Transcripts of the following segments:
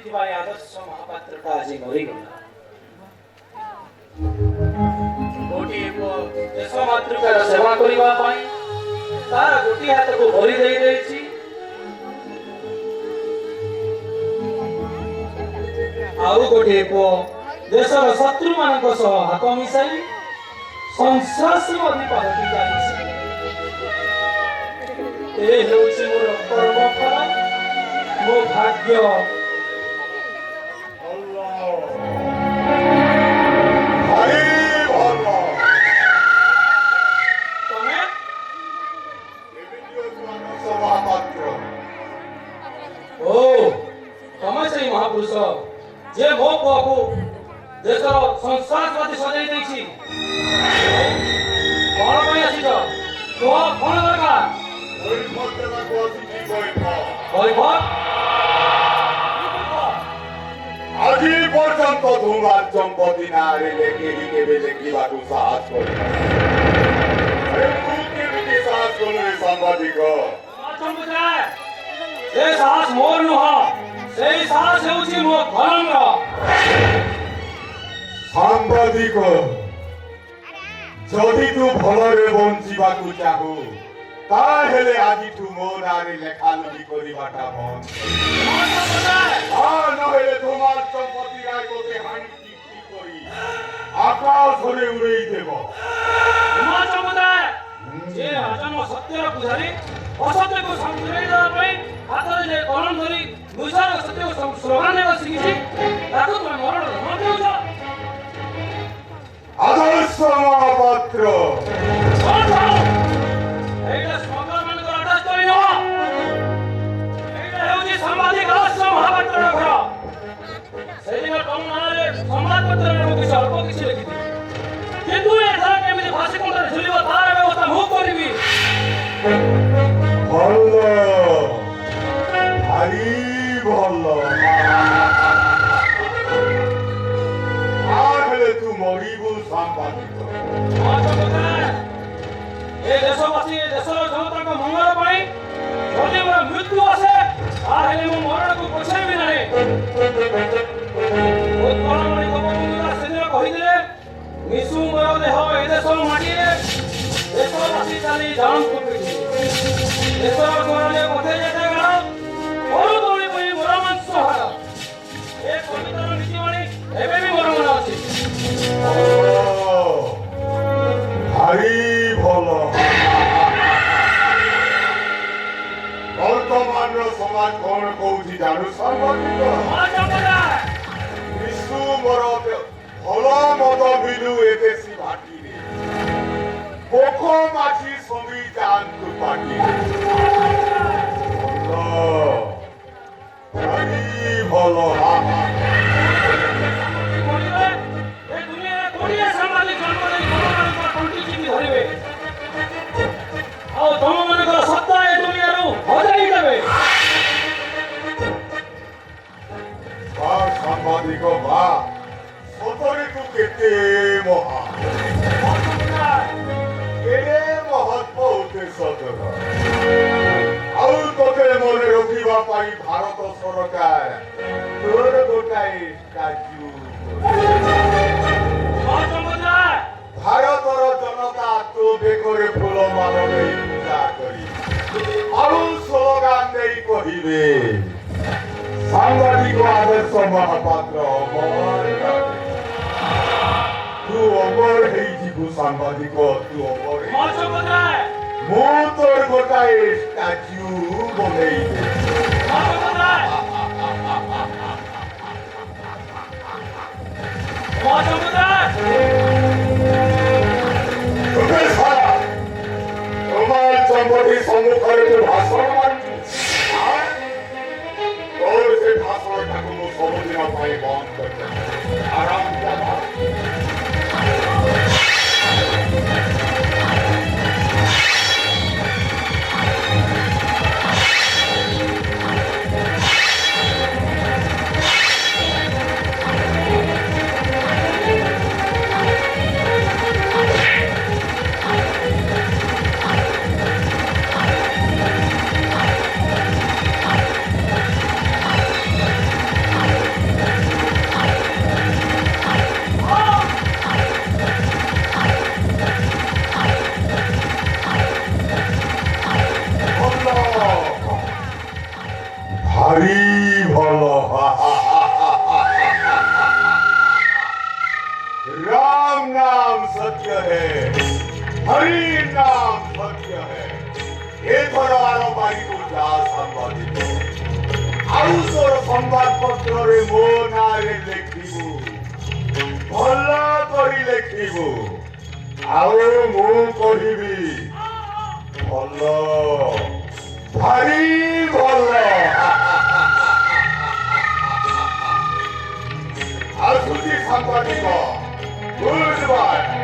शाक्तिमाई आदर्श महापात्रटा आज मरीगला गोटे देश मातृकार सेवा करने तार गोटे हाथ को भरी दे आउ गोटे पुओ देशर शत्रु मान हाथ मिसाई संसार पदवी जाइए मोर कर्म फल मो भाग्य महापुरुष जे मो पुआ को देशर संस्कारवादी सजाई देछि कोन पई आसी तो कोन दरकार ओइ मतेला को आसी कोइ আজি পর্যন্ত তোমার সম্পত্তি না রেখে কেবে দেখিবাকু সাহস করি কেবে সাহস করলে সাংবাদিক से साहस मोर नुह से साहस हेउछि मो धर्मर সাংবাদিক যদি তু ভলরে বঞ্চিবাকু চাহু তাহলে আজিঠু মো নারে লেখালুকি করিবাটা বন্ধ নহলে তোমার সম্পত্তি রায় কোতে হানি কি করি আকাশ ধরে উড়েই দেব তোমার সম্প্রদায় যে আজন্ম সত্যের পূজারী असत्य को संग्रह ପାଇଁ ହାତରେ ଯେ କଲମ ଧରି ଦୁଇସାର ସତ୍ୟ को ସ୍ଲୋଗାନ ଦେବା ଶିଖିଛି ତାକୁ ତୁମେ ମରଣ ଧମକ ଦେଉଛ ଆଦର୍ଶ ମହାପାତ୍ର ଏଇଟା ସ୍ମଗଲର ମାନଙ୍କର ଅଟସ୍ଥଳୀ ନୁହଁ ଏଇଟା ହେଉଛି ସାମ୍ବାଦିକ ଆଦର୍ଶ ମହାପାତ୍ରର ଘର ସେଇଦିନ ତମ ନାଁରେ ସମ୍ବାଦପତ୍ରରେ ମୁଁ କିଛି ଅଳ୍ପ କିଛି ଲେଖିଥିଲି କିନ୍ତୁ ଏଥର କେମିତି ଫାଶୀ କଣ୍ଟାରେ ଝୁଲିବ ତାର ବ୍ୟବସ୍ଥା ମୁଁ କରିବି ଭଲ ଭାରି ଭଲ ତାହେଲେ ତୁ ମରିବୁ ସାମ୍ବାଦିକ ଏ ଦେଶବାସୀ ଏ ଦେଶର ଜନତାଙ୍କ ମଙ୍ଗଳ ପାଇଁ ଯଦି ମୋର ମୃତ୍ୟୁ ଆସେ ତାହେଲେ ମୁଁ ମରଣକୁ ପଛାଇବି ନାହିଁ ଉତ୍କଳମଣି ଗୋପବନ୍ଧୁ ସେଦିନ କହିଥିଲେ ମିଶୁ ମୋର ଦେହ ଏ ଦେଶ ମାଟିରେ ଦେଶବାସୀ ଚାଲି ଯାଆନ୍ତୁ ଦେଶର ଗୌରବ ପଥେ ଯେତେ ଗାଢ଼ ମରୁ ଦୌଡ଼ି ପରି ମୋର ମାଂସ ହାଡ଼ ଏ କବିତାର ନୀତିବାଣୀ ଏବେ ବି ମୋର ମନେ ଅଛି ଭାରି ଭଲ ବର୍ତ୍ତମାନର ସମାଜ କଣ କହୁଛି ଜାଣୁ ସାମ୍ବାଦିକ ବିଶୁ ମୋର ଭଲ ମଦ ବିଲୁ ଏଦେଶୀ ଭାଟିରେ ପୋଖ ମାଛି ସଙ୍ଗୀ ଯାଆନ୍ତୁ ପାଟିରେ ଭଲ ଆଉ ତମ ମାନଙ୍କର ସତ୍ତା ଏ ଦୁନିଆରୁ ହଜାଇ ଦେବେ ସାମ୍ବାଦିକ ବା ସତରେ ତୁ କେତେ ମହା କେଡ଼େ ମହତ୍ଵ ଉଦ୍ଦେଶ୍ୟ ତୋର ଆଉ ତୋତେ ମନେ ରଖିବା ପାଇଁ ଭାରତ ସରକାର ତୋର ଗୋଟାଏ ଷ୍ଟାଚ୍ୟୁ ଭାରତର ଜନତା ତୋ ବେକରେ ଫୁଲ ମାଳ ଦେଇ ପୂଜା କରି ଆଉ ସ୍ଲୋଗାନ ଦେଇ କହିବେ ସାମ୍ବାଦିକ ଆଦର୍ଶ ମହାପାତ୍ର ଅମର ତୁ ଅମର ହେଇଯିବୁ ସାମ୍ବାଦିକ ତୁ ଅମର ମୁଁ ତୋର ଗୋଟାଏ ଷ୍ଟାଚ୍ୟୁ ବନେଇବି তোমার সম্পত্তি সম্মুখরে তু ভাষণ মারছি তোর সে ভাষণটাকে ମୁଁ ସବୁଦିନ ପାଇଁ ବନ୍ଦ କରିଦେବି ଆରାମ ভারি ভালো राम नाम सत्य है हरि नाम सत्य है एथर आरबारी जा संवादित आउसर संवाद पत्र रे मो नारे लेखिबु भला करी लेखिबु आउ मु कहिबी भला भारी भला आसुति संवादित Goodbye.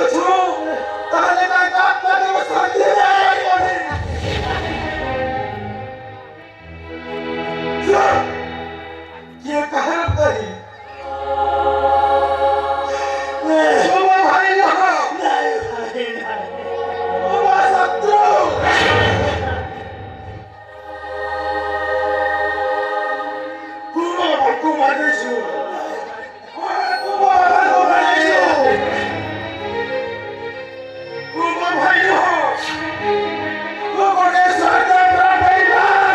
କରୁଛୁ ତାହେଲେ ତାଙ୍କ ଆତ୍ମାକୁ ଶାନ୍ତି ମିଳିବନି। କିଏ କାହାର ଭାଇ? ତୁମ ଭାଇ ନୁହଁ, ତୁମ ଶତ୍ରୁ। ତୁମ ବାପାକୁ ମାରିଛୁ, ତୁମ ବାପାକୁ ମାରିଛୁ। ତୁମ ଭାଇ ନୁହଁ, ତୁ ଗୋଟେ ସ୍ୱାର୍ଥପର ବେଇମାନ।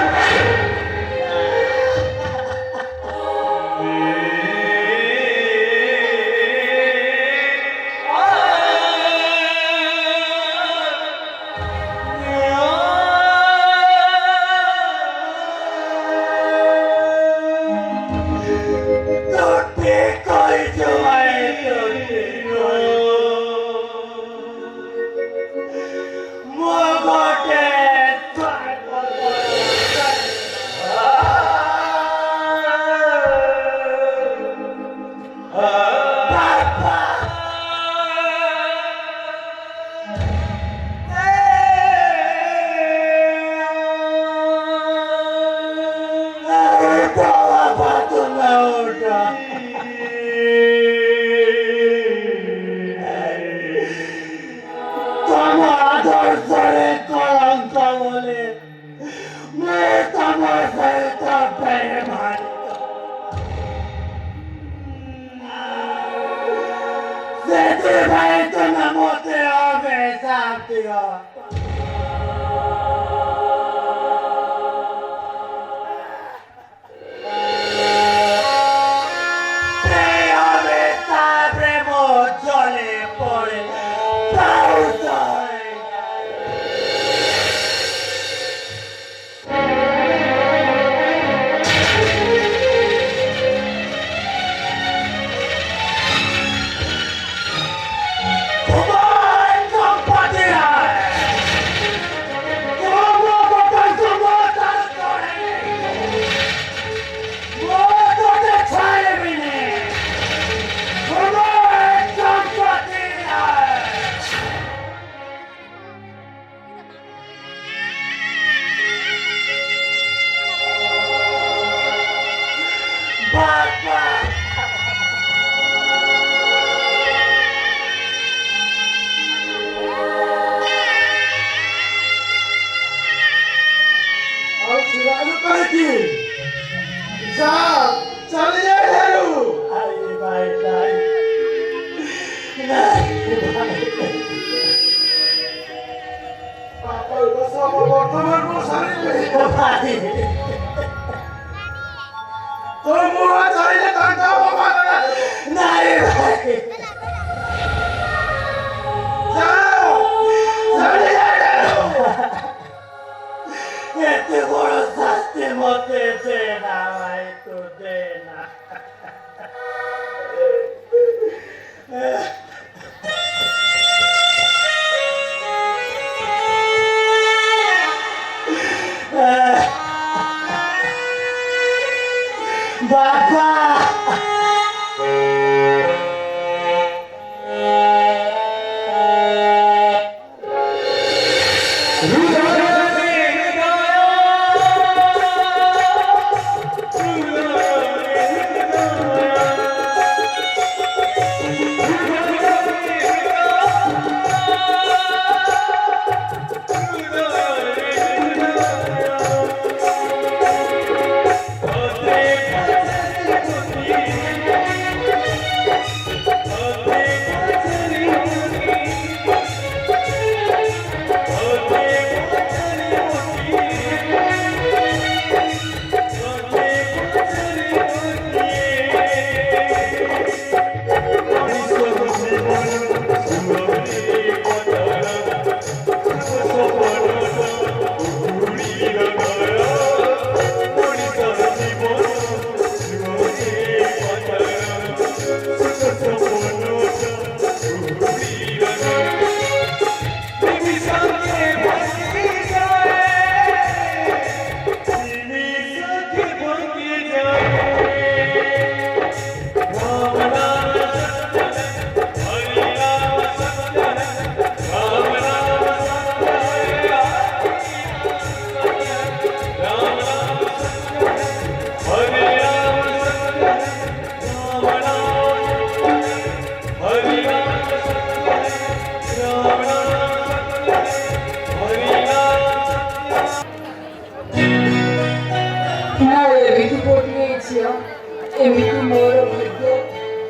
एमिति मोर भाग्य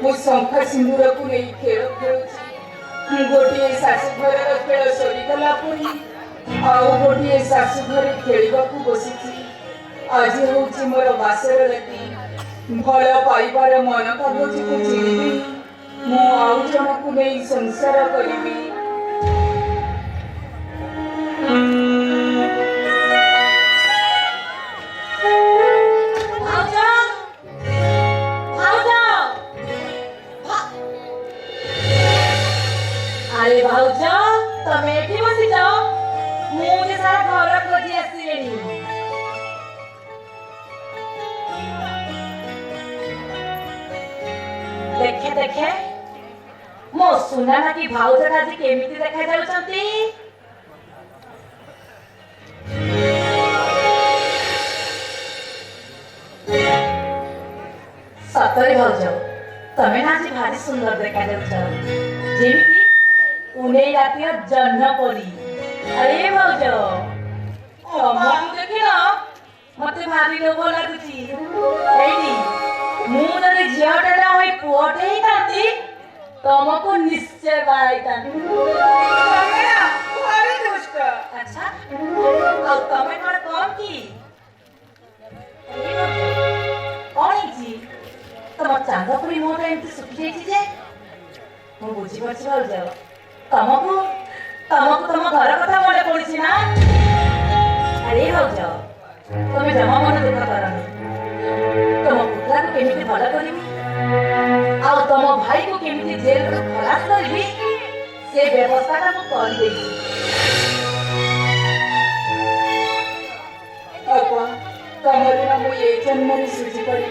मो शंखा सिंदूर को नहीं खेल खेलुछि गोटे शाशु घर खेल सरीगला परी आउ गोटे शाशु घर खेलवा बसी आज हूँ मोर बासर राति भल पाइबार मन कागज को चिड़िबी मु आउ जन को नहीं संसार करी अरे भाउज तमे एठी बसी जाओ मुझे सारा घर खोजी आसीलेनी देखे देखे मो सुना ना कि भाउज आज केमिति देखा जाउछंती सतरे भाउज तमे ना आज भारी सुंदर देखा जाउछ जेमिति उन्हें रातिर जन्म पड़ी अरे भाउज तमको देखी ना मते भारी लोभ लागुची एठी मु जदि झियाटा ना होई पुअटे ही तांती तमको निश्चय बाई तांती तमे ना भारी दुष्ट अच्छा और तमे कौन कम की कौन ही तम चांदपुरी मोटा एमती सुखी जाइछि जे मु बुझी परछि भाउज तमको तम घर कथा मन पड़ी ना अरे भाउज तमे जमा मन दुख करनी तुम पुतला को केमिति भल करिबी आ तुम भाई को केमिति जेल रो खलास करबी से व्यवस्था का मु कर देछि अपा तमरे ना मु ये जन्म रे सुझी पड़ी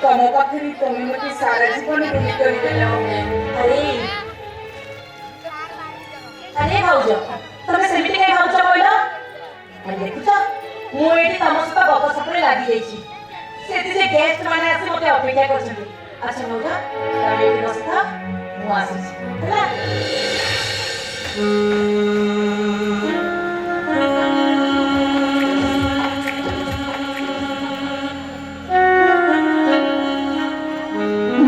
तम पाखरी तमे मते सारा जीवन रुली करी देलो अरे अरे भाउज तमे सेमिति के भाउज कहलो मैं देखुछ मु एठी तम सहित गप सपरे लागि जाइछि सेति जे गेस्ट माने आसी मते अपेक्षा करछन्ती अच्छा भाउज तमे एठी बसता मु आसीछि हला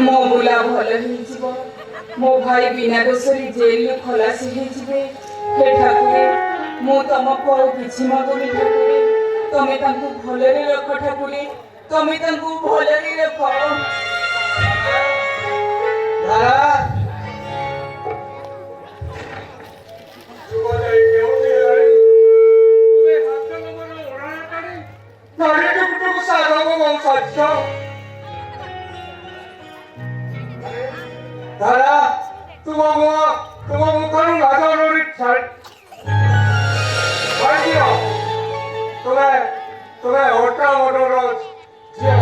मो बुला भल ही जीव मो भाई बिना दोषरी जेल रे खलास ही जीवे हे ठाकुरे मो तमको और किछि मागुनी ठाकुरे तमे तांकु भले रे रख ठाकुरे तमे तांकु भले रे रख दादा सुबह जाई केउती रे तुमे हाथ नंबर उड़ाना करी नारे टुक सादा को बहुत सच्चा दादा तुम मुखर गाजा लोरी छाड़ भाइयो तुम्हें होटा मोटरो जिया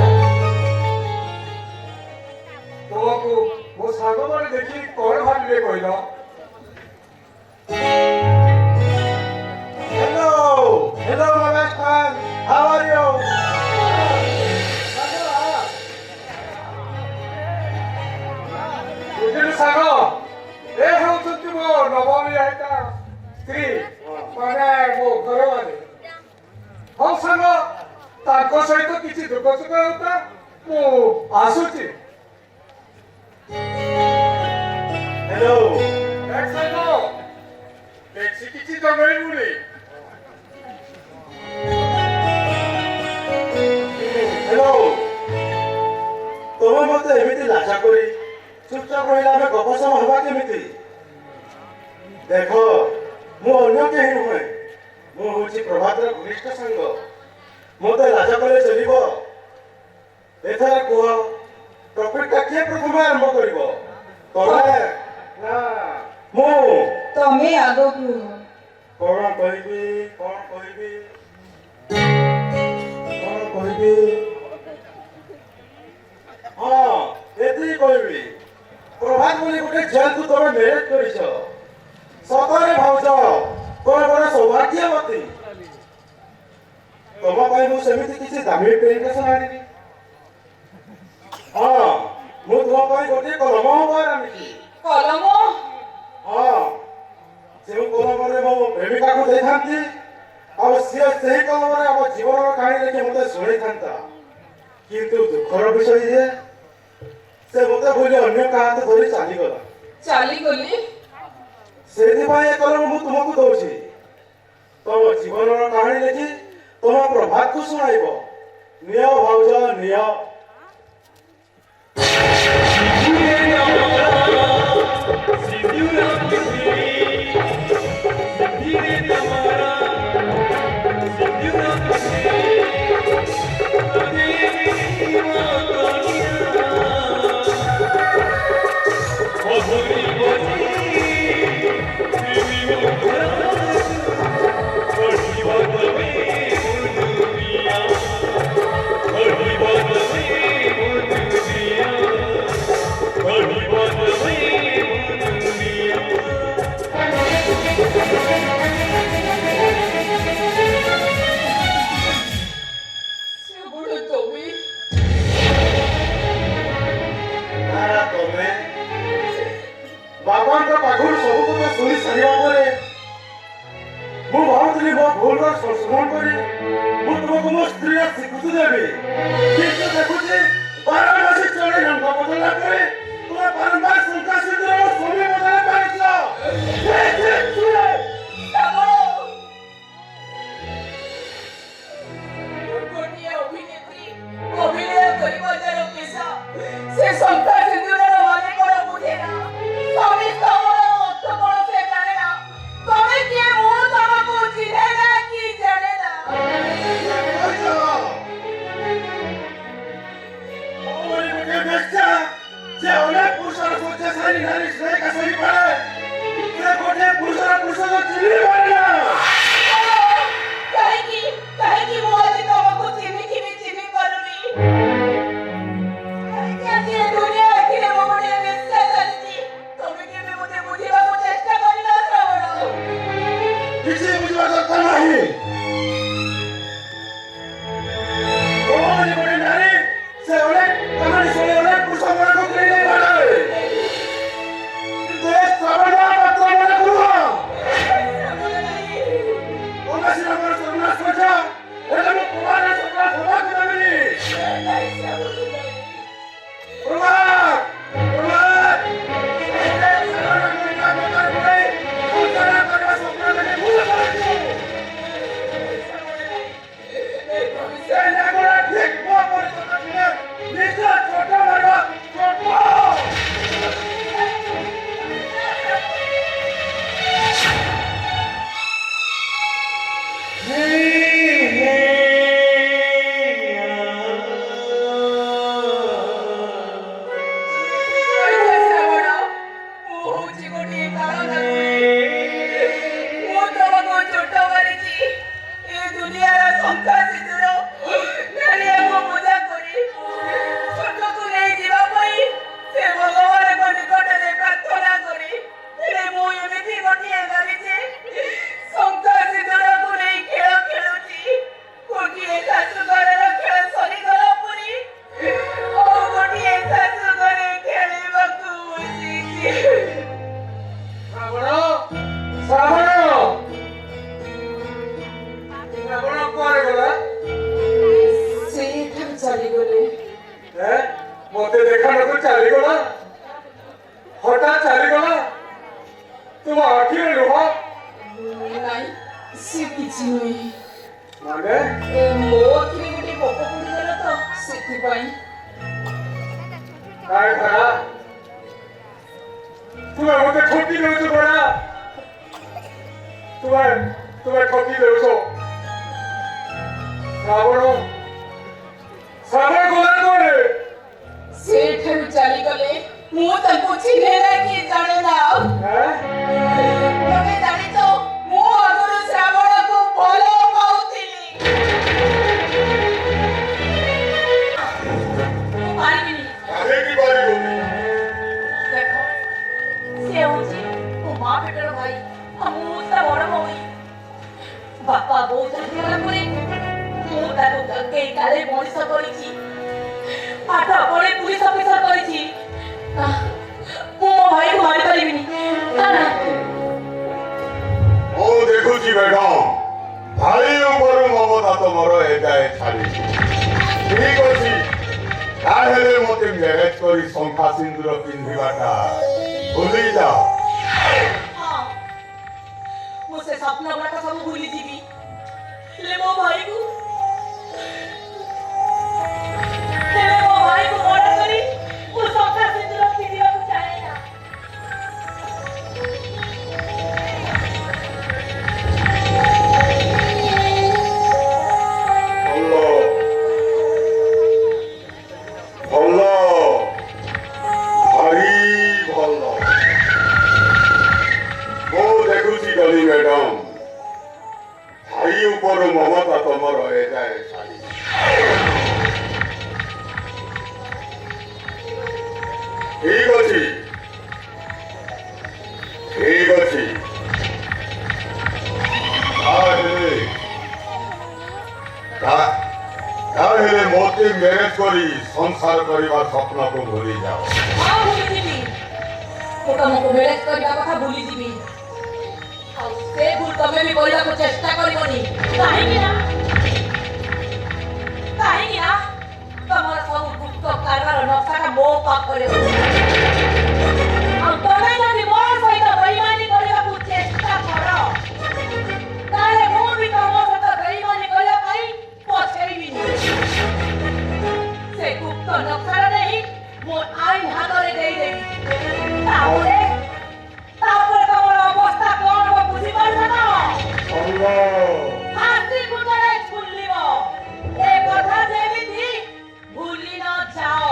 तुमको वो सागो माने देखी कौन भाबिले कहलो hello Ramesh Khan how are you सागो ए होउछंती मो नवमी आइता स्त्री माने मो घरवाले हम सागो ताको सहित किछि दुख सुख होता मो आसुची हेलो एक सागो टैक्सी किछि जगई मुनी हेलो तुम मते एमिति लाजा करी चुपचाप रहिला हमें गपसम हवा केमिति देखो मु अन्य केहि नुहे मु होछि प्रभातर घनिष्ठ संग मते लाजा कले चलिबो एथरा कुह टॉपिक का के प्रथम आरंभ करिवो तमे ना मु तमे आगो कुह कोन कहबी हाँ एति कहबी प्रभात बोली गोटे झील को तुम मैरेज कर सतरे भावच तुम बड़े सौभाग्यवती तुम मुझे किसी दामी प्रेजेंटेशन आनी हाँ मु तुम गोटे कलम उपहार आनी कलम हाँ जो कलम मो प्रेमिका को दे था कलम आम जीवन कहानी लिखि मत शुणी था किंतु दुखर विषय ସେ ମୋତେ ଭୁଲି ଅନ୍ୟ କାହା ହାତ ଧରି ଚାଲିଗଲା। ଚାଲିଗଲି ସେଥିପାଇଁ ଏ କଲମ ମୁଁ ତୁମକୁ ଦଉଛି। ତମ ଜୀବନର କାହାଣୀ ଲେଖି ତମ ପ୍ରଭାତକୁ ଶୁଣାଇବ। ନିଅ ଭାଉଜ ନିଅ। ବାପାଙ୍କ ପାଖରୁ ସବୁ କଥା ଶୁଣି ସାରିବା ପରେ ମୁଁ ଭାବୁଥିଲି ମୋ ଭୁଲର ସଂଶୋଧନ କରି ମୁଁ ତୁମକୁ ମୋ ସ୍ତ୍ରୀର ସ୍ୱୀକୃତି ଦେବି। କିନ୍ତୁ ଦେଖୁଛି ବାରମାସୀ ଚଳେ ରଙ୍ଗ ବଦଳିଲା ପରେ ତୁମେ ବାରମ୍ବାର ଶଙ୍କା ସିନ୍ଦୁର ସ୍ୱାମୀ ବଦଳାଇ ପାରିଛ। ଅଭିନୟ କରିବା ଯାର ପେଶା ସେ ଶଙ୍କା ସିନ୍ଦୁରର ମାନେ କଣ ବୁଝେ ନା। ତମେ ତମର ଅର୍ଥ କଣ ସେ ଜାଣେ ନା। ତମେ କିଏ ମୁଁ ତମକୁ ଚିହ୍ନେ ନା କି ଜାଣେ ନା। যে অনেক পুরুষের শয্যাশায়ী নারী স্নেহ কাছারি পারে সে গোটে পুরুষের পুরুষকে চিনি পারে না। କାହିଁକି ମୁଁ ଆଜି ତମକୁ ଚିହ୍ନି ପାରୁନି। କାହିଁକି ଆଜି ଏ ଦୁନିଆ ଆଖିରେ ମୋ ଗୋଟେ ବେଶ୍ୟା ଚାଲିଛି। ତମେ କେବେ ମୋତେ ବୁଝିବାକୁ ଚେଷ୍ଟା କରିନ ଶ୍ରବଣ। କିଛି ବୁଝିବା ଦରକାର ନାହିଁ। କୌଣସି ଗୋଟେ ନାରୀ ସେ ଅନେକ କାହାଣୀ ଶୁଣି ଅନେକ ପୁରୁଷମାନଙ୍କୁ କିଣି ପାରେ। କିନ୍ତୁ ଏ ଶ୍ରବଣ ମାତ୍ର ମନେ କୁହ ତମେ ସିନା ମୋର ସର୍ବନାଶ କରିଛ ହେଲେ ମୁଁ କୁମାର ସର୍ବ ସଭାକୁ ଦେବିନି। ମତେ ଦେଖା ନ ଚାଲିଗଲା ହଠାତ୍ ଚାଲିଗଲା। ତୁମ ଆଖିରେ ଲୁହ ନାଇଁ ସେ କିଛି ନୁହେଁ। ମାନେ ମୋ ଆଖିରେ ଗୋଟେ ପୋକ ପଡ଼ିଗଲା ତ ସେଥିପାଇଁ। କାଇଁ ଖରା ତୁମେ ମତେ ଠକି ଦେଉଛ ଖରା। ତୁମେ ଠକି ଦେଉଛ। ଶ୍ରାବଣ ଗଲା କୁଆଡ଼େ? ସେଠାରୁ ଚାଲିଗଲେ। ମୁଁ ତାଙ୍କୁ ଚିହ୍ନେ ନା କି ଜାଣେ ନା। ତମେ ଜାଣିଛ ମୁଁ ଆଗରୁ ଶ୍ରାବଣକୁ ଭଲ ପାଉଥିଲି। ମୁଁ ପାରିବିନି। କାହିଁକି ପାରିବୁନି? ଦେଖ ସେ ହଉଛି ମୋ ମା ପେଟର ଭାଇ ଆଉ ମୁଁ ତା ବଡ ଭଉଣୀ। ବାପା ବୋଉ ଚାଲିଗଲା ପରେ ମୁଁ ତାକୁ କେଇ କାଳେ ମଣିଷ କରିଛି। ପାଠ ପଢି ପୁଲିସ ଅଫିସର କରିଛି। ମୁଁ ମୋ ଭାଇକୁ ମାରିପାରିବିନି। ମୁଁ ଦେଖୁଛି ମ୍ୟାଡାମ ଭାଇ ଉପରୁ ମମତା ତମର ଏଯାଏ ଛାଡ଼ିଛି। ଠିକ ଅଛି ତାହେଲେ ମୋତେ ମ୍ୟାରେଜ କରି ଶଙ୍ଖା ସିନ୍ଦୁର ପିନ୍ଧିବାଟା ଭୁଲି ଯାଅ। ହଁ ମୁଁ ସେ ସ୍ୱପ୍ନ ଗୁଡାକ ସବୁ ଭୁଲିଯିବି, ହେଲେ ମୋ ଭାଇକୁ ମନା କରି ମୁଁ ଶଙ୍ଖା ସିନ୍ଦୁର ପିନ୍ଧିବାକୁ ଚାହେଁ ନା। ଭଲ ଭାରି ଭଲ। ମୁଁ ଦେଖୁଛି ଡଲି ମ୍ୟାଡାମ, ଭାଇ ଉପର ମମତା ତମର ଏଯାଏ ଛାଡ଼ି। ଠିକ ଅଛି ଠିକ ଅଛି, ତାହେଲେ ମୋତେ ମ୍ୟାରେଜ କରି ସଂସାର କରିବା ସ୍ୱପ୍ନକୁ ଭୁଲି ଯାଅ। ହଁ ଭୁଲିଯିବି, ମୁଁ ତମକୁ ମ୍ୟାରେଜ କରିବା କଥା ଭୁଲିଯିବି। ଆଉ ସେ ଭୁଲ ତମେ ବି କରିବାକୁ ଚେଷ୍ଟା କରିବନି। କାହିଁକି ନା ତମର ସବୁ ଗୁପ୍ତ କାରବାର ନକ୍ସାଟା ମୋ ପାଖରେ ଅଛି। ଆଉ ତମେ ଯଦି ମୋ ସହିତ ବେଇମାନି କରିବାକୁ ଚେଷ୍ଟା କର, ତାହେଲେ ମୁଁ ବି ତମ ସହିତ ବେଇମାନି କରିବା ପାଇଁ ପଛେଇବିନି। ସେ ଗୁପ୍ତ ନକ୍ସାଟା ନେଇ ମୋ ଆଇନ ହାତରେ ଦେଇଦେବି। ତାପରେ ତମର ଅବସ୍ଥା କଣ ହବ ବୁଝିପାରୁଛ ତ? ହାତୀ ଗୁଣ୍ଡରେ ଝୁଲିବ, ଏ କଥା ଯେମିତି ଭୁଲି ନ ଯାଅ।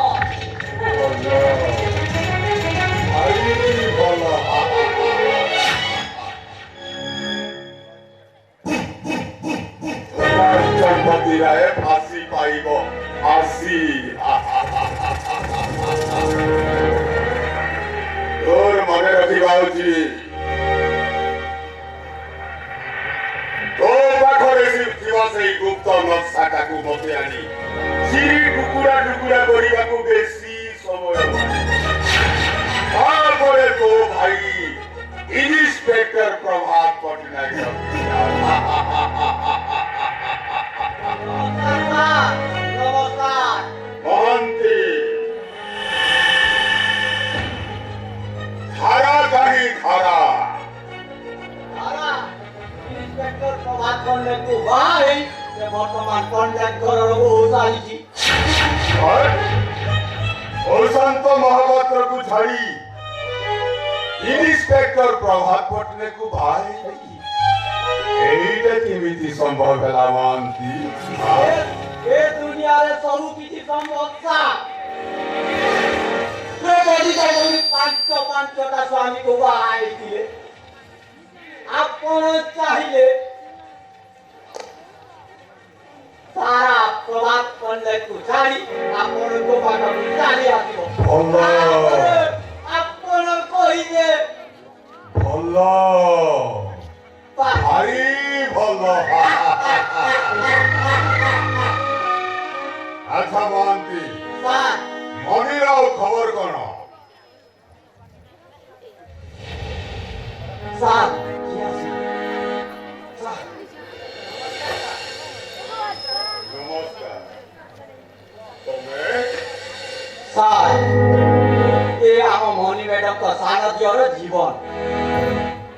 ଚମ୍ପତିରାଏ ଫାଶୀ ପାଇବ, ଫାଶୀ। ତୋର ମନେ ରଖିବା ଉଚିତ, ତୋ ପାଖରେ ଥିବା ସେଇ ଗୁପ୍ତ ନକ୍ସାଟାକୁ ମୋତେ ଆଣି ଚିରି ଟୁକୁଡ଼ା ଟୁକୁଡ଼ା କରିବାକୁ ବେଶୀ ସମୟ। ତାପରେ ତୋ ଭାଇ ଇନ୍ସପେକ୍ଟର ପ୍ରଭାତ ପଟ୍ଟନାୟକ ମହାନ୍ତି ଧାରା କାହିଁ ଧାରା ବର୍ତ୍ତମାନ କଣ୍ଟ୍ରାକ୍ଟ ଘରର ବୋହୂ ଚାଲିଛି। ଅଶାନ୍ତ ମହାପାତ୍ରକୁ ଛାଡ଼ି ଇନ୍ସପେକ୍ଟର ପ୍ରଭାତ ପଟ୍ଟନାୟକକୁ ବାହା ହେଇଛି। এইটা কেমিতি সম্ভব ହେଲା ମହାନ୍ତି? ଏ ଦୁନିଆରେ ସବୁ କିଛି ସମ୍ଭବ ସାର୍। ପାଞ୍ଚଟା ସ୍ୱାମୀକୁ ବାହା ହେଇଥିଲେ। ଆପଣ ଚାହିଁଲେ ସାରା ପ୍ରଭାତ ପଣ୍ଡାକୁ ଛାଡ଼ି ଆପଣଙ୍କ ପାଖକୁ ଚାଲି ଆସିବ। ଆପଣ କହିବେ ଭଲ, ଭାରି ଭଲ। ଆଚ୍ଛା ମହାନ୍ତି, ମଣିର ଖବର କଣ? ସାର୍ ନମସ୍କାର। ତମେ ସାର୍ ଏ ଆମ ମଣି ମ୍ୟାଡମଙ୍କ ସାନ ଝିଅର ଜୀବନ।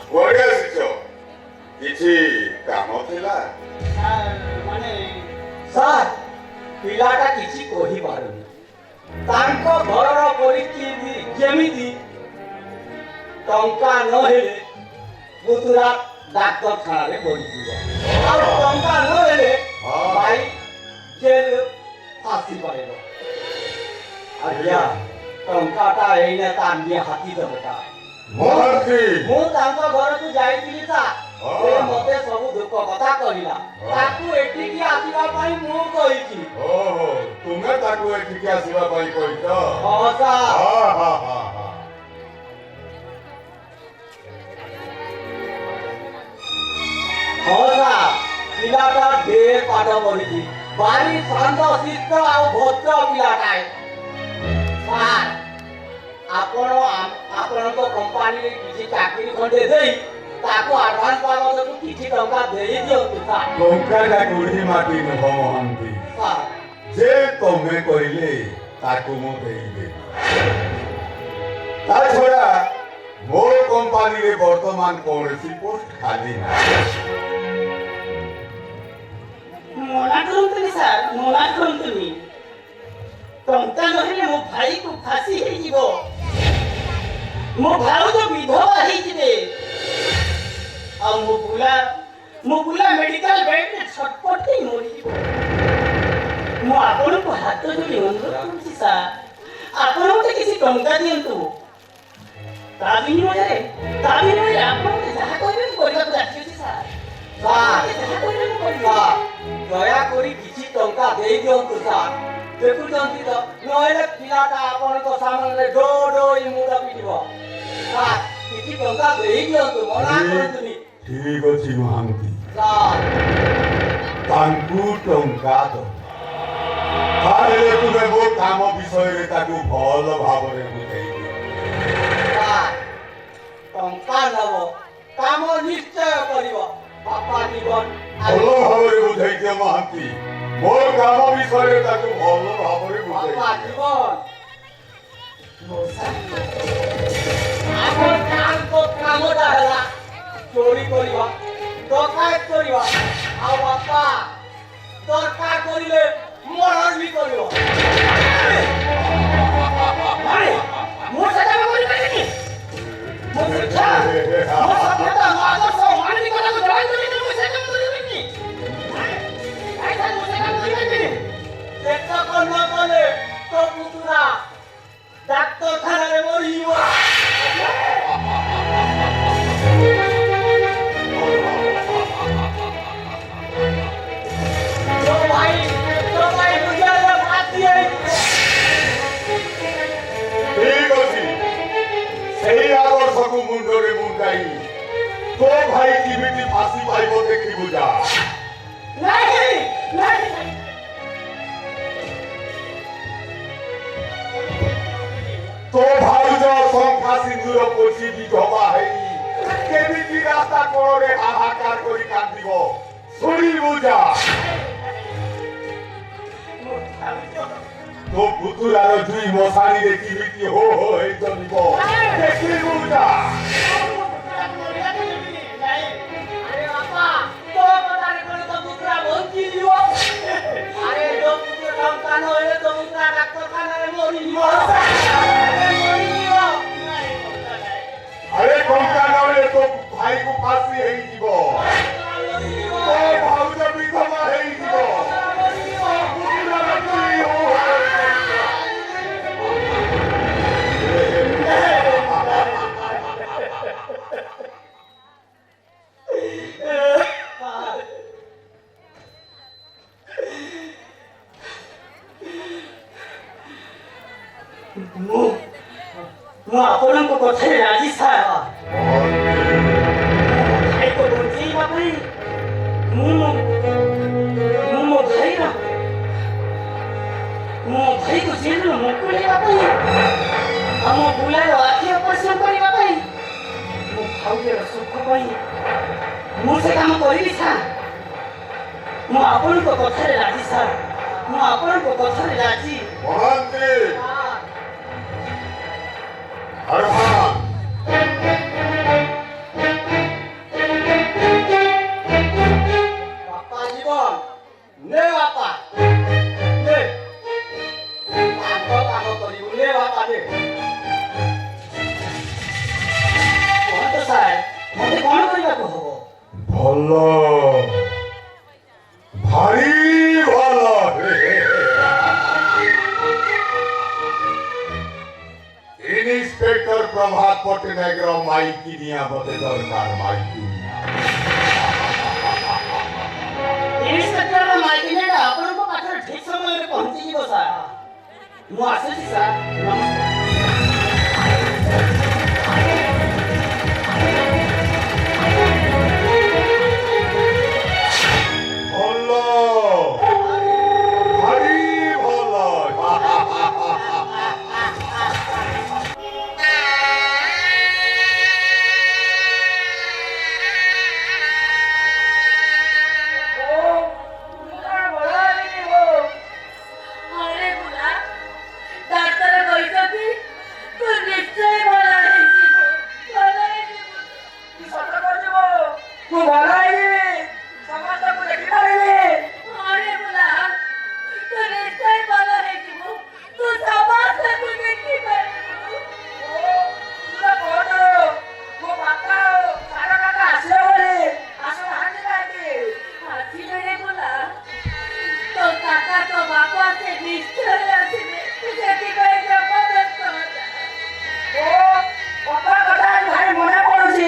କୁଆଡ଼େ ଆସିଛ? କିଛି କାମ ଥିଲା? ସାର୍ ପିଲାଟା କିଛି କହିପାରୁନି। ତାଙ୍କ ଘରର ପରିସ୍ଥିତି ଯେମିତି, ଟଙ୍କା ନହେଲେ ପୁତୁରା ଡାକ୍ତରଖାନାରେ ପଡ଼ିଯିବ, ଆଉ ଟଙ୍କା ନହେଲେ ଭାଇ ଜେଲ ଆସିପାରିବ। ଆଜ୍ଞା ଟଙ୍କାଟା ଏଇନେ ତା ନିହାତି ଦରକାର। ମହାନ୍ତି, ମୁଁ ତାଙ୍କ ଘରକୁ ଯାଇଥିଲି ସାର୍, ସେ ମତେ ସବୁ ଦୁଃଖ କଥା କହିଲା। ତାକୁ ଏଠିକି ଆସିବା ପାଇଁ ମୁଁ କହିଛି। ଓହୋ, ତୁମେ ତାକୁ ଏଠିକି ଆସିବା ପାଇଁ କହିଛ? ହଁ ସାର୍। ହଁ ସାର୍, ପିଲାଟା ଢେର ପାଠ ପଢିଛି, ଭାରି ଶାନ୍ତ ଶିଷ୍ଟ ଆଉ ଭଦ୍ର ପିଲାଟାଏ। ସାର୍ ଆପଣଙ୍କ କମ୍ପାନୀରେ କିଛି ଚାକିରି ଖଣ୍ଡେ ଦେଇ ତାକୁ ଆଡଭାନ୍ସ ବାବଦକୁ କିଛି ଟଙ୍କା ଦେଇ ଦିଅନ୍ତୁ ସାର୍। ଟଙ୍କାଟା କୋଉଠି ମାଟି ନୁହଁ ମହାନ୍ତି, ସାର୍ ଯେ ତମେ କହିଲେ ତାକୁ ମୁଁ ଦେଇଦେବି। ତା ଛଡ଼ା ମୋ କମ୍ପାନୀରେ ବର୍ତ୍ତମାନ କୌଣସି ପୋଷ୍ଟ ଖାଲି ନାହିଁ। ମନା କରନ୍ତୁନି ସାର୍, ମନା କରନ୍ତୁନି। ଟଙ୍କା ନହେଲେ ମୋ ଭାଇକୁ ଫାଶୀ ହେଇଯିବ, ମୋ ଭାଉଜ ବିଧବା ହେଇଯିବେ, ଆଉ ମୋ ବୁଲା ମେଡିକାଲ ବେଡରେ ଛଟପଟ ହେଇ ମରିଯିବ। ମୁଁ ଆପଣଙ୍କୁ ହାତ ଯୋଡ଼ି ଅନୁରୋଧ କରୁଛି ସାର୍, ଆପଣ ମୋତେ କିଛି ଟଙ୍କା ଦିଅନ୍ତୁ। ତା ବିନିମୟରେ ଆପଣ ମୋତେ ଯାହା କହିବେ ମୁଁ କରିବାକୁ ରାଜି ଅଛି ସାର୍। ଯାହା କହିବେ ମୁଁ କରିବି। ଦୟାକରି କିଛି ଟଙ୍କା ଦେଇ ଦିଅନ୍ତୁ ସାର୍। ଦେଖୁଛନ୍ତି ତ, ନହେଲେ ପିଲାଟା ଆପଣଙ୍କ ସାମନାରେ ଡୋ ମୁଣ୍ଡ ପିଟିବ। ସାର୍ କିଛି ଟଙ୍କା ଦେଇ ଦିଅନ୍ତୁ, ମନା କରନ୍ତୁନି। ଠିକ ଅଛି ମହାନ୍ତି, ସାର୍ ତାଙ୍କୁ ଟଙ୍କା ଦବ। ତାହେଲେ ତୁମେ ମୋ କାମ ବିଷୟରେ ତାକୁ ଭଲ ଭାବରେ ବୁଝେଇ ଦିଅ। ସାର୍ ଟଙ୍କା ନବ, କାମ ନିଶ୍ଚୟ କରିବ। ବାପା ଜୀବନ ଭଲ ଭାବରେ ବୁଝେଇ ଦିଅ ମହାନ୍ତି, ମୋ କାମ ବିଷୟରେ ତାକୁ ଭଲ ଭାବରେ ବୁଝେଇ ବାପା ଦିଅ। ଜୀବନ କାମଟା ହେଲା ଚୋରି କରିବା, ଡକାୟତ କରିବା, ଆଉ ବାପା ଦରକାର କରିଲେ ମରଣ ବି କରିବ। ମୁଁ ସେଟା କରିପାରିବିନି। ମୋ ଶିକ୍ଷା, ମୋ ସଭ୍ୟତା, ମୋ ଆଦର୍ଶ, ମାନବିକତାକୁ ଜଳାଇ ଦେଲେ ମୁଁ ସେଟା କରିପାରିବିନି। ମୁଁ ସେଟା କରିପାରିବିନି। ସେତକ ନ କଲେ ତୋ ପୁତୁରା ଡାକ୍ତରଖାନାରେ ମରିଯିବ। ତୋ ଭାଇ ଦୁନିଆରେ ଫାଶୀ ହେଇଯିବ। ଠିକ ଅଛି, ସେହି ଆଦର୍ଶକୁ ମୁଣ୍ଡରେ ମୁଣ୍ଡାଇ ତୋ ଭାଇ କେମିତି ଫାଶୀ ପାଇବ ଦେଖିବୁ ଯା। ନାହିଁ। ତୋ ଭାଉଜ ଶଙ୍ଖା ସିନ୍ଦୁର ପୋଛି ବିଧବା ହେଇ କେମିତି ରାସ୍ତା କୋଣରେ ହାହାକାର କରି କାନ୍ଦିବ ଶୁଣିବୁ ଯା। ତୋ ପୁତୁରାର ଦୁଇ ମଶାଣିରେ କେମିତି ହୋ ହୋ ହେଇ ଜଳିବ ଦେଖିବୁ ଯା। ଆରେ ବାପା, ତୋ କଥାରେ କଣ ତୋ ପୁତୁରା ବଞ୍ଚିଯିବ? ଆରେ ତୋ ପୁତୁରା ଟଙ୍କା ନହେଲେ ତୋ ପୁତୁରା ଡାକ୍ତରଖାନାରେ ମରିଯିବ। ଆରେ ଟଙ୍କା ନହେଲେ ତୋ ଭାଇକୁ ଫାଶୀ ହେଇଯିବ, ତୋ ଭାଉଜ ବିଧବା ହେଇଯିବ। ପୁତୁରାର ଦୁଇ ହୋ ହୋ ମୁଁ ଆପଣଙ୍କ କଥାରେ ରାଜି ସାର୍। ଭାଇକୁ ବଞ୍ଚେଇବା ପାଇଁ ମୁଁ ମୋ ଭାଇକୁ ଜେଲରୁ ମୁକୁଳିବା ପାଇଁ, ଆମ ବୁଲାର ଆଖି ଅପରେସନ କରିବା ପାଇଁ, ମୋ ଭାଉଜର ସୁଖ ପାଇଁ ମୁଁ ସେ କାମ କରିବି ସାର୍। ମୁଁ ଆପଣଙ୍କ କଥାରେ ରାଜି ସାର୍, ମୁଁ ଆପଣଙ୍କ କଥାରେ ରାଜି। ମହାନ୍ତି ହରମାନ ବାପା ଜୀବନ ନେ ବାପା ନେ, କାମ କରିବୁ ନେ ବାପା ନେ। କୁହନ୍ତୁ ସାର୍, ମତେ କଣ କରିବାକୁ ହବ? ଭଲ, ଭାରି ଭଲ। ইন্সপেক্টর প্রভাত পট্টনায়কর মাইকি নিয়ে আমাদের দরকার মাইকি। ଇନ୍ସପେକ୍ଟର ମାଇକିନେଟା ଆପଣଙ୍କ ପାଖରେ ଠିକ ସମୟରେ ପହଞ୍ଚିଯିବ ସାର୍। ମୁଁ ଆସୁଛି ସାର୍, ନମସ୍କାର। ଭଲ, ଭାରି ଭଲ। अरे बुला तो बापा से निश्चय ଆସିବେ ସେଥିପାଇଁ ଜବରଦସ୍ତ ଓ କଥା କଥା ଭାଇ ମନେ ପଡୁଛି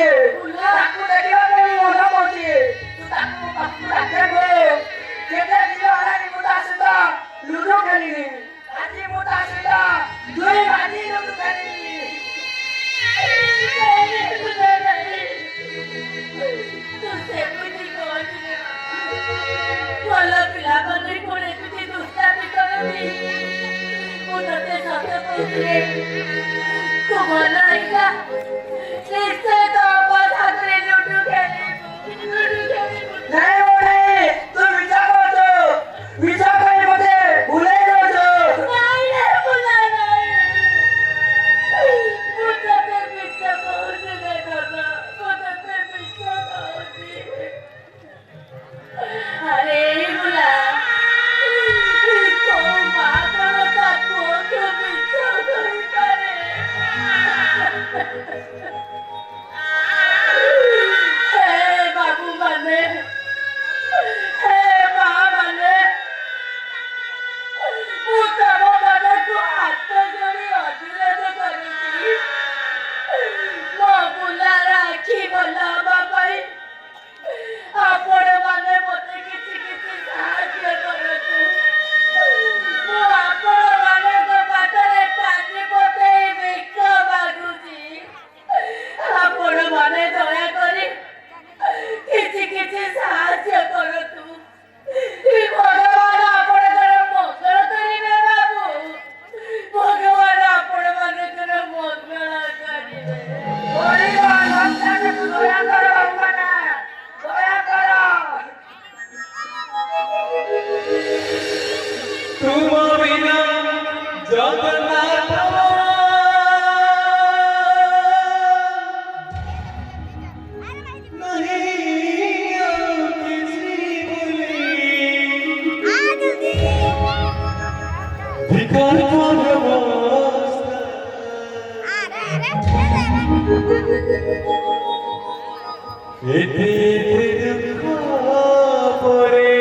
ତାକୁ ଦେଖିବା ପାଇଁ ମନେ ପଡୁଛି ତୁ ତାକୁ ଡାକିବାକୁ କେତେ ଦିନ ହେଲାଣି ମୁଁ ତା ସହିତ ଲୁଡୁ ଖେଳିନି ଆଜି ମୁଁ ତା ସହିତ ଦୁଇ ଭାଜି ଲୁଡୁ ଖେଳିବି ତୁ ସେମିତି କହୁଛୁ ଭଲ ପିଲାମାନେ କଣ ଏମିତି ଦୁଷ୍ଟାମି କରନ୍ତି ମୁଁ ତତେ ସତ କହୁଥିଲି ତୁ ଭଲ ହେଇକା ନିଶ୍ଚୟ ତ ଅପସାତରେ ଲୁଡୁ ଖେଳିବୁ ନାଇଁ ଭଉଣୀ ତୁ ମିଛ କହୁଛୁ ମିଛ କହି ମତେ ଭୁଲେଇ ଦଉଛୁ ନାଇଁ ରେ ବୁଲା ନାଇଁ ମୁଁ ତତେ ମିଛ କହୁଛି ରେ ଧନ ମୁଁ ତତେ ମିଛ କହୁଛି ଆରେ ବୁଲା ତୋ ମା କଣ ତା ପୁଅକୁ ମିଛ କହିପାରେ ହେ ବାବୁ ମାନେ ହେ ମା ମାନେ ମୁଁ ତମ ମାନଙ୍କୁ ହାତ ଯୋଡ଼ି ଅନୁରୋଧ କରୁଛି ମୋ ବୁଲାର ଆଖି ଭଲ ହବା ପାଇଁ ଆପଣମାନେ ମୋତେ କିଛି କିଛି ସାହାଯ୍ୟ କରନ୍ତୁ ମୁଁ ଆପଣମାନଙ୍କ ପାଖରେ କାନି ପତେଇ ଭିକ ମାଗୁଛି ଆପଣମାନେ ଦୟାକରି କିଛି କିଛି ସାହାଯ୍ୟ କରନ୍ତୁ ଭଗବାନ ଆପଣଙ୍କର ମଙ୍ଗଳ କରିବେ ବାବୁ ଭଗବାନ ଆପଣମାନଙ୍କର ମଙ୍ଗଳ କରିବେ ଗରିବ ନନ୍ଦାକୁ ଦୟା କର ଭଗବାନ ଦୟା କର तुम बिना जगन्नाथ नहीं और किसी बोली भिकार एते दुख परे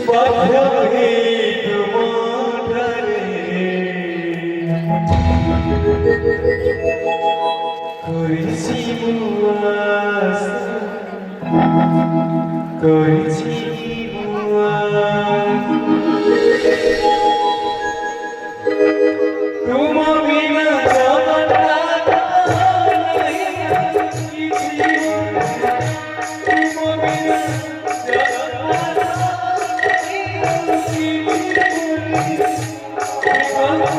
बाध्य हे तुमारे करिछि मुआसा करिछि तुम बिना जगन्नाथ नहीं किछि तुम बिना जगन्नाथ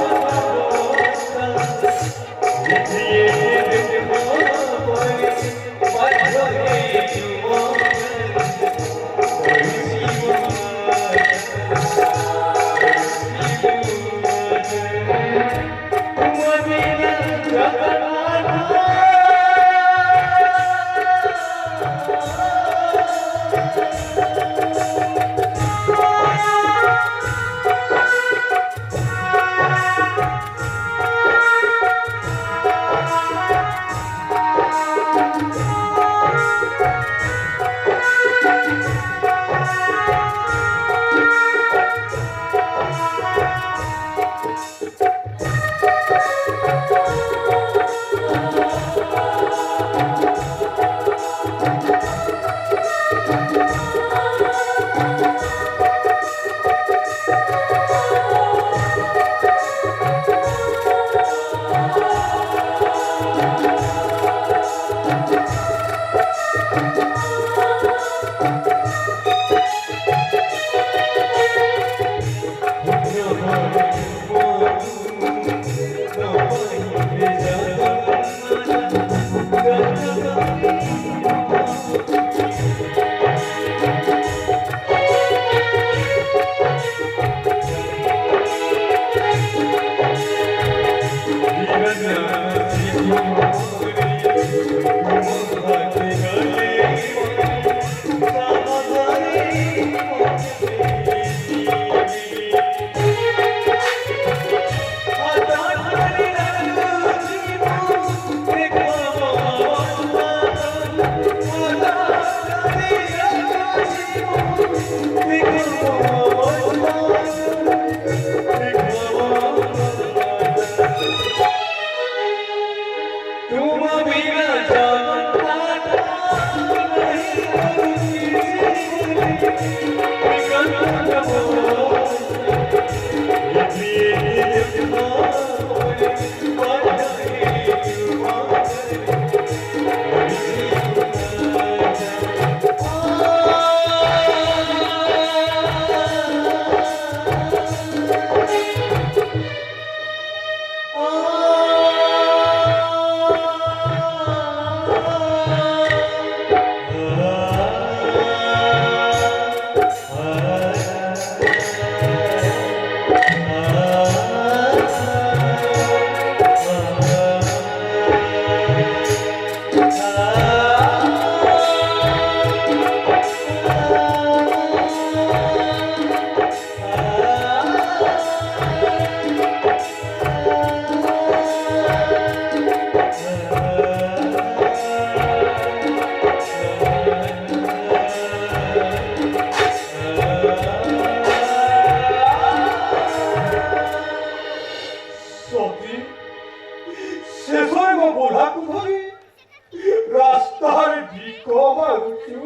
କରୁଛୁ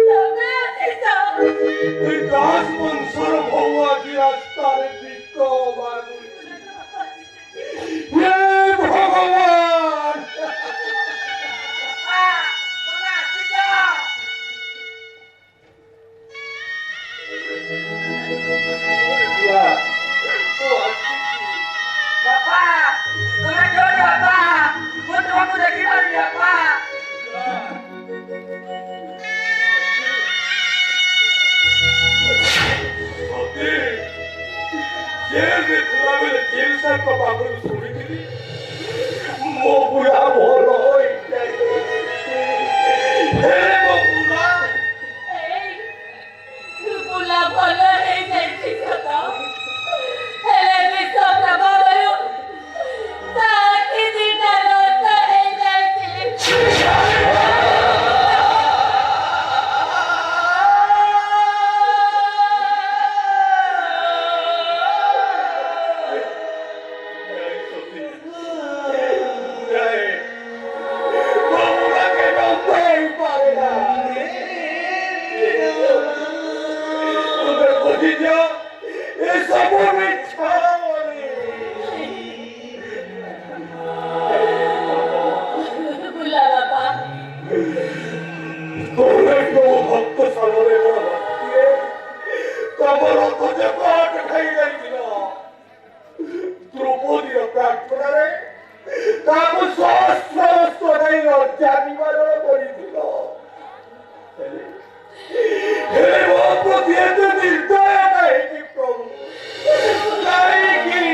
ତମେ ଆସିଛ ଏ ଦାସ ବଂଶର ବୋହୂ ଆଜି ରାସ୍ତାରେ ଭିକ ମାଗୁଛି ହେ ଭଗବାନ ତମେ ଆସିଛ ବାପା ତମେ କେଉଁଠି ବାପା ମୁଁ ତୁମକୁ ଦେଖିପାରିବି ବାପା जेल साहब पाखରୁ ଶୁଣିଥିଲି ମୋ ବୁଢ଼ା ଭଲ ହୋଇଯାଇଛି ହେ ମୋ ବୁଢ଼ା ବୁଲା ଭଲ ହେଇଯାଇଛି ସତ ହେଲେ ବିଷ ପ୍ରଭାବରୁ ତା ଆଖି ଦିଟା ରକ୍ତ ହେଇଯାଇଛି ବୁଲା ବାପା ଦ୍ରୌପଦୀର ପ୍ରାର୍ଥନାରେ ତାକୁ ସହସ୍ର ଲଜ୍ଜା ନିବାରଣ କରିଥିଲ ହେଲେ ମୋ ପ୍ରତି ଏତେ ନିର୍ଦ୍ଦୟ କାହିଁକି ପ୍ରଭୁ କାହିଁକି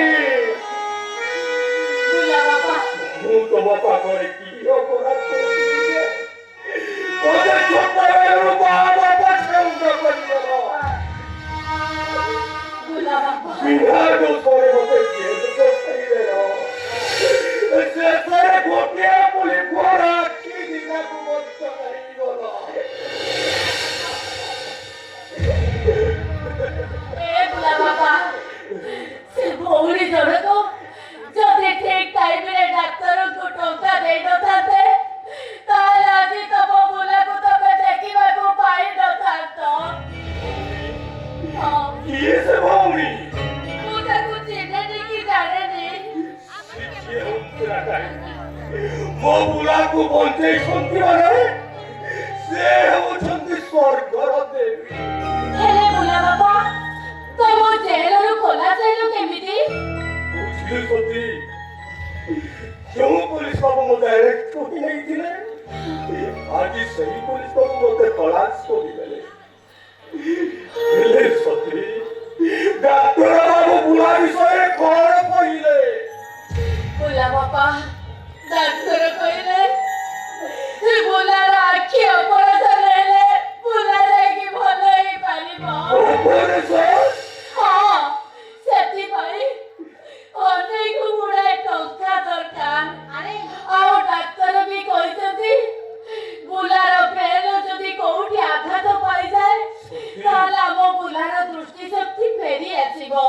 ବୁଲା ବାପା ମୁଁ ତମ ପାଖରେ କି ଅପରାଧ କରିଥିଲି ଯେ ମୋତେ ଛୋଟବେଳରୁ ମା ବାପା ସେଉଟ କରିଦେଲ ବୁଲା ବାପା ବିନା ଦୋଷରେ ମୋତେ ଜେଲ ପକାଇଦେଲ ଶେଷରେ ଗୋଟିଏ ବୋଲି ମୋର ଆଖି ଦିନକୁ ମଧ୍ୟ ହେଇଗଲ ଏ ବୁଲା ବାପା ସେ ଭଉଣୀ ଜଣକ ଯଦି ଠିକ ଟାଇମରେ ଡାକ୍ତରଙ୍କୁ ଟଙ୍କା ଦେଇନଥାନ୍ତେ ତାହେଲେ ଆଜି ତମ ବୁଲାକୁ ତମେ ଦେଖିବାକୁ ପାଇନଥାନ୍ତ କିଏ ସେ ଭଉଣୀ ମୁଁ ତାକୁ ଚିହ୍ନେନି କି ଜାଣେନି ମୋ ବୁଲାକୁ ବଞ୍ଚେଇଛନ୍ତି ମାନେ ସେ ହେଉଛନ୍ତି ସ୍ୱର୍ଗର ଦେବୀ ହେଲେ ବୁଲା ବାପା ତମ ଜେଲରୁ ଖୋଲାଯାଇଲ କେମିତି ବୁଝିଲେ ସତୀ ଯେଉଁ ପୋଲିସ ବାବୁ ମୋତେ ଆରେଷ୍ଟ କରି ନେଇଥିଲେ ଆଜି ସେହି ପୋଲିସ ବାବୁ ମୋତେ ଖଲାସ କରିଦେଲେ ହେଲେ ସତୀ ଡାକ୍ତର ବାବୁ ବୁଲା ବିଷୟରେ କଣ କହିଲେ ବୁଲା ବାପା ଡାକ୍ତର କହିଲେ ବୁଲାର ଆଖି ଅପରେସନ ହେଲେ ବୁଲା ଯାଇକି ଭଲ ହେଇପାରିବ ହଁ ସେଥିପାଇଁ ଅନେକ ଗୁଡ଼ାଏ ଟଙ୍କା ଦରକାର ଆଉ ଡାକ୍ତର ବି କହିଛନ୍ତି ବୁଲାର ବ୍ରେନ ଯଦି କୋଉଠି ଆଘାତ ପାଇଯାଏ ତାହେଲେ ଆମ ବୁଲାର ଦୃଷ୍ଟି ଶକ୍ତି ଫେରି ଆସିବ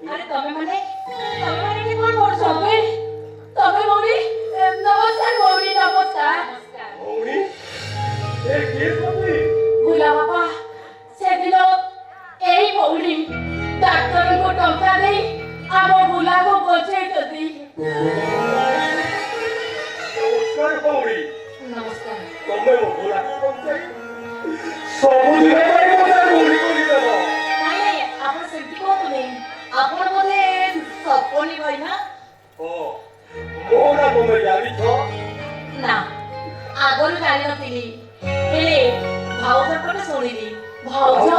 ଆରେ ତମେ ମାନେ ଏଠି କଣ କରୁଛ ତମେ ଭଉଣୀ ନମସ୍କାର ଭଉଣୀ ନମସ୍କାର ଭଉଣୀ ଏ କିଏ ସତୀ ବୁଲା ବାପା ସେଦିନ ଏଇ ଭଉଣୀ ଡାକ୍ତରଙ୍କୁ ଟଙ୍କା ଦେଇ ଆମ ବୁଲାକୁ ବଞ୍ଚେଇଛନ୍ତି ନମସ୍କାର ଭଉଣୀ ନମସ୍କାର ତମେ ମୋ ବୁଲାକୁ ବଞ୍ଚାଇ ସବୁଦିନ ପାଇଁ ମୋତେ ଭଉଣୀ କରିଦେଲ ନାଇଁ ଆପଣ ସେମିତି କୁହନ୍ତୁନି ଆପଣ ବୋଧେ ସପନି ଭାଇ ନା ହଁ ମୋ ନା ତମେ ଜାଣିଛ ନା ଆଗରୁ ଜାଣିନଥିଲି ହେଲେ ଭାଉଜଙ୍କଠୁ ଶୁଣିଲି ଭାଉଜ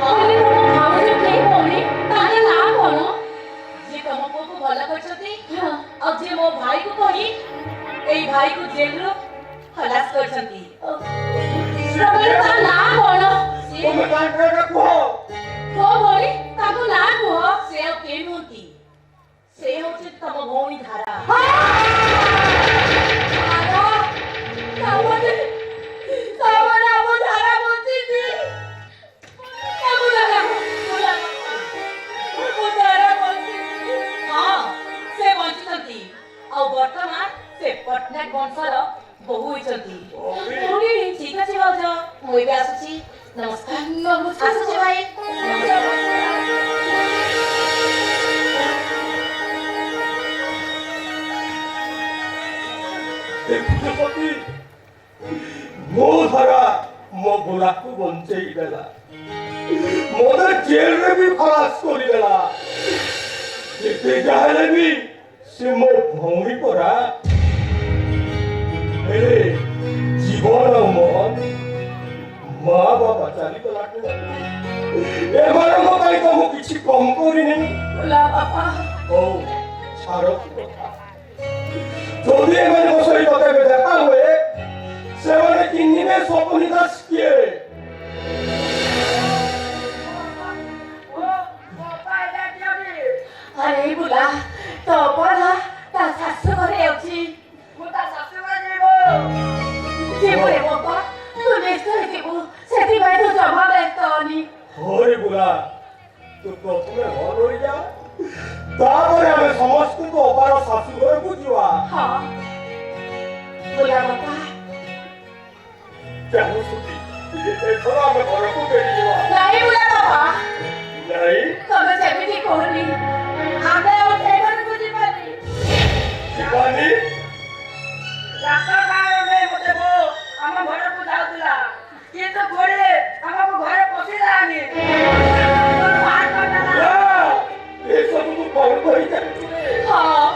ହେଲେ ତମ ଭାଉଜ କେହି ଭଉଣୀ ତାଙ୍କ ନାଁ କଣ ଯିଏ ତମ ପୁଅକୁ ଭଲ କରିଛନ୍ତି ଆଉ ଯିଏ ମୋ ଭାଇକୁ କହି ଏଇ ଭାଇକୁ ଜେଲରୁ ଖଲାସ କରିଛନ୍ତି ତା ନାଁ କଣ ତମେ ତାଙ୍କ ନାଁ କୁହ କୁହ ଭଉଣୀ ତାଙ୍କ ନାଁ କୁହ ସେ ଆଉ କେହି ନୁହନ୍ତି ସେ ହଉଛି ତମ ଭଉଣୀ ଧାରା ଆଉ ବର୍ତ୍ତମାନ ସେ ପଟ୍ଟନାୟକ ବଂଶର ବୋହୂ ହୋଇଛନ୍ତି ମୁଁ ଏବେ ଆସୁଛି ନମସ୍କାର ଆସୁଛି ଭାଇ ଦେଖୁଛ ସତୀ ମୋ ଧାରା ମୋ ବୁଲାକୁ ବଞ୍ଚେଇ ଦେଲା ମୋତେ ଜେଲରେ ବି ଖଲାସ କରିଦେଲା ଯେତେ ଯାହା ହେଲେ ବି ସେ ମୋ ଭଉଣୀ ପରା ହେଲେ ଜୀବନ ମନ ମା ବାପା ଚାଲିଗଲାଠୁ ଏମାନଙ୍କ ପାଇଁ ତ ମୁଁ କିଛି କମ କରିନି ବାପା ହଉ ଛାଡ଼ କଥା ଯଦି ଏମାନଙ୍କ ସହିତ କେବେ ଦେଖା ହୁଏ ସେମାନେ ଚିହ୍ନିବେ ସ୍ୱପନି ଦାସ କିଏ ଆରେ ବୁଲା ତ ଅପରାଧ ତା ଶାଶୁ ଘରେ ଅଛି ମୁଁ ତା ଶାଶୁ ଘରେ ଯିବୁ ରେ ବାପା ତୁ ନିଶ୍ଚୟ ଯିବୁ ସେଥିପାଇଁ ତୁ ଜମା ବ୍ୟସ୍ତ ହନି ହରେ ବୁଲା ତୁ ପ୍ରଥମେ ଭଲ ହୋଇଯା ତାପରେ ଆମେ ସମସ୍ତଙ୍କୁ ଅପାର ଶାଶୁ ଘରକୁ ଯିବା ହଁ ବୁଲା ବାପା ଚାଲୁ ସୁଧି ଏଥର ଆମେ ଘରକୁ ଫେରିଯିବା ନାଇଁ ବୁଲା ବାପା ନାଇଁ ତମେ ସେମିତି କହୁନି ଆମେ ଆଉ ସେ ଘରକୁ ଯିବାନି ଯିବାନି ମତେ ଆମ ଘରକୁ ଯାଉଥିଲା କିନ୍ତୁ ଘରେ ଆମକୁ ଘରେ ପଶିଲାନି ଏସବୁ ତୁ କଣ କହିଯାଉଛୁ ହଁ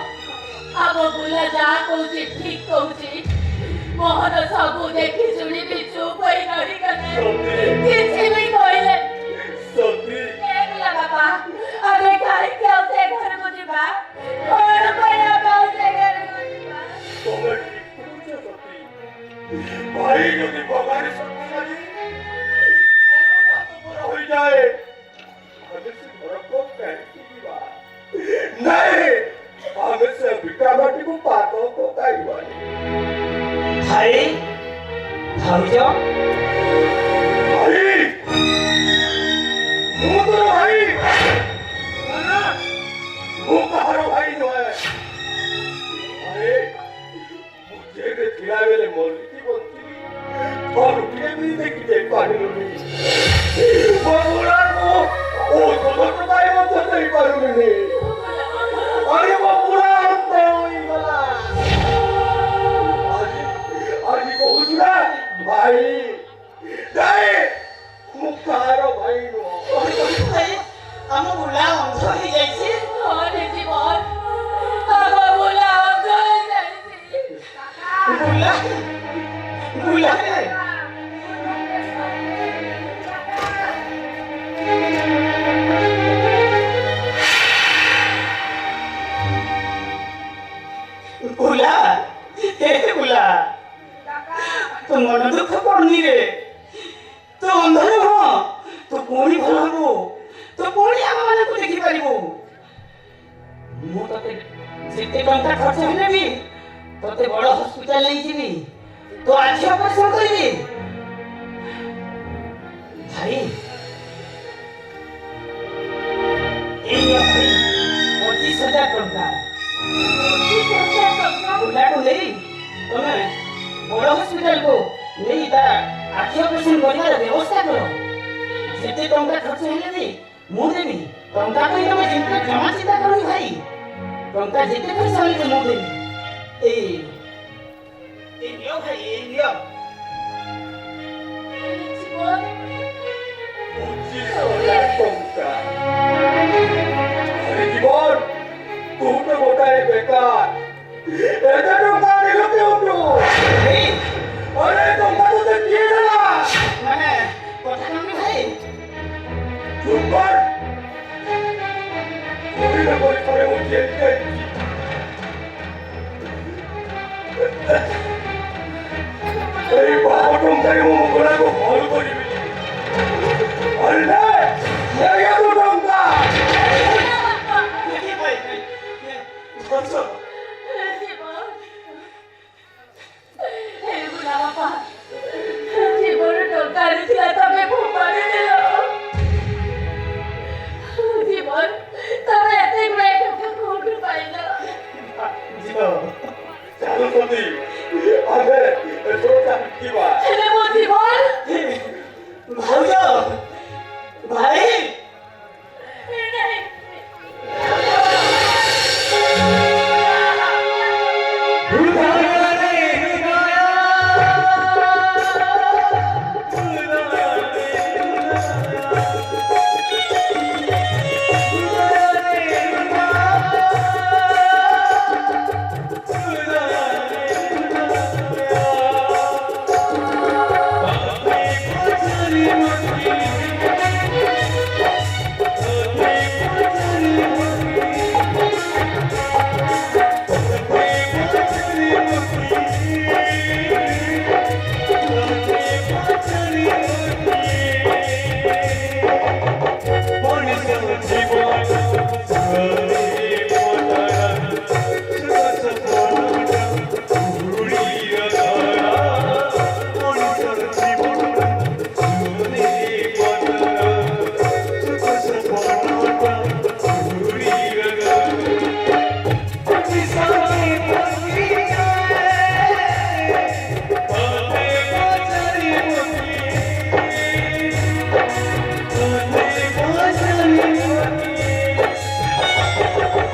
ଆମ ବୁଲା ଯାହା କହୁଛି ଠିକ କହୁଛି ମୋହନ ସବୁ ଦେଖି ଶୁଣି ବି ଚୁପ ହୋଇ ରହିଗଲେ କିଛି ବି କହିଲେ ସତୀ ବୁଲା ବାପା ଆମେ କାହିଁକି ଆଉ ସେ ଘରକୁ ଯିବା କଣ ପାଇଁ ଆମେ ଆଉ ସେ ଘରକୁ ଯିବା ତମେ ଠିକ କହୁଛ ସତୀ ଭାଇ ଯଦି ଭଗାରୀ ଶକ୍ତିଶାଳୀ ହୋଇଯାଏ ଆମେ ସେ ଘରକୁ କାହିଁକି ଯିବା ନାଇଁ ଆମେ ସେ ଭିଟା ମାଟିକୁ ପାଦ ପକାଇବାନି ଭାଇ ଭାଉଜ ଭାଇ ମୁଁ ତୋର ଭାଇ ମୁଁ କାହାର ଭାଇ ନୁହେଁ ଆରେ ମୁଁ ଜେଲରେ ଥିଲାବେଳେ ମରିକି ବଞ୍ଚିଲି ଥରୁଟିଏ ବି ଦେଖି ଯାଇପାରିଲୁନି ମୋ ବୁଢ଼ାକୁ ଔଷଧ ଟୋକାଏ ମଧ୍ୟ ଦେଇପାରୁନି ଆରେ ମୋ ବୁଢ଼ା ଅନ୍ତ ହୋଇଗଲା ଆଜି କହୁଛୁ ନା ଭାଇ ନାଇଁ ମୁଁ କାହାର ଭାଇ ନୁହଁ ଭାଇ ଆମ ବୁଲା ଅନ୍ଧ ହେଇଯାଇଛି ହରେ ଜୀବନ ଆମ ବୁଲା ଅନ୍ଧ ହେଇଯାଇଛି ବୁଲା ବୁଲା ବୁଲା ହେ ବୁଲା ତୁ ମନ ଦୁଃଖ କରୁନି ରେ ତୁ ଅନ୍ଧ ନୁହଁ ତୁ ପୁଣି ଭଲ ହବୁ ତୁ ପୁଣି ଆମମାନଙ୍କୁ ଦେଖିପାରିବୁ ମୁଁ ତତେ ଯେତେ ଟଙ୍କା ଖର୍ଚ୍ଚ ହେଲେ ବି ତତେ ବଡ଼ ହସ୍ପିଟାଲ ନେଇଯିବି ତୋ ଆଖି ଅପରେସନ କରିବି ଭାଇ ଏଇ ଭାଇ 25,000 ଟଙ୍କା ବୁଲାକୁ ନେଇ ତମେ ବଡ଼ ହସ୍ପିଟାଲକୁ ନେଇ ତା ଆଖି ଅପରେସନ କରିବାର ବ୍ୟବସ୍ଥା କର ଯେତେ ଟଙ୍କା ଖର୍ଚ୍ଚ ହେଲେ ବି ମୁଁ ଦେବି ଟଙ୍କା ପାଇଁ ତମେ ଚିନ୍ତା ଜମା ଚିନ୍ତା କରୁନି ଭାଇ ଟଙ୍କା ଯେତେ ପଇସା ହେଲେ ମୁଁ ଦେବି ଏଇ ନିଅ ଭାଇ ଏଇ ନିଅ ଜୀବନ 25,000 ଟଙ୍କା ଆରେ ଜୀବନ ତୁ ତ ଗୋଟାଏ ବେକାର ଏତେ ଟଙ୍କା ଆଣିଲ କେଉଁଠୁ ଭାଇ ଆରେ ଟଙ୍କା ତତେ କିଏ ଦେଲା ମାନେ କଥା କହୁନି ଭାଇ ଚୁପ୍ କର କହିଲେ କରି ଥରେ ମୁଁ ଜେଲ ଯାଇଛି ଏଇ ବାପ ଟଙ୍କାରେ ମୁଁ ବୁଢ଼ାକୁ ଭଲ କରିବି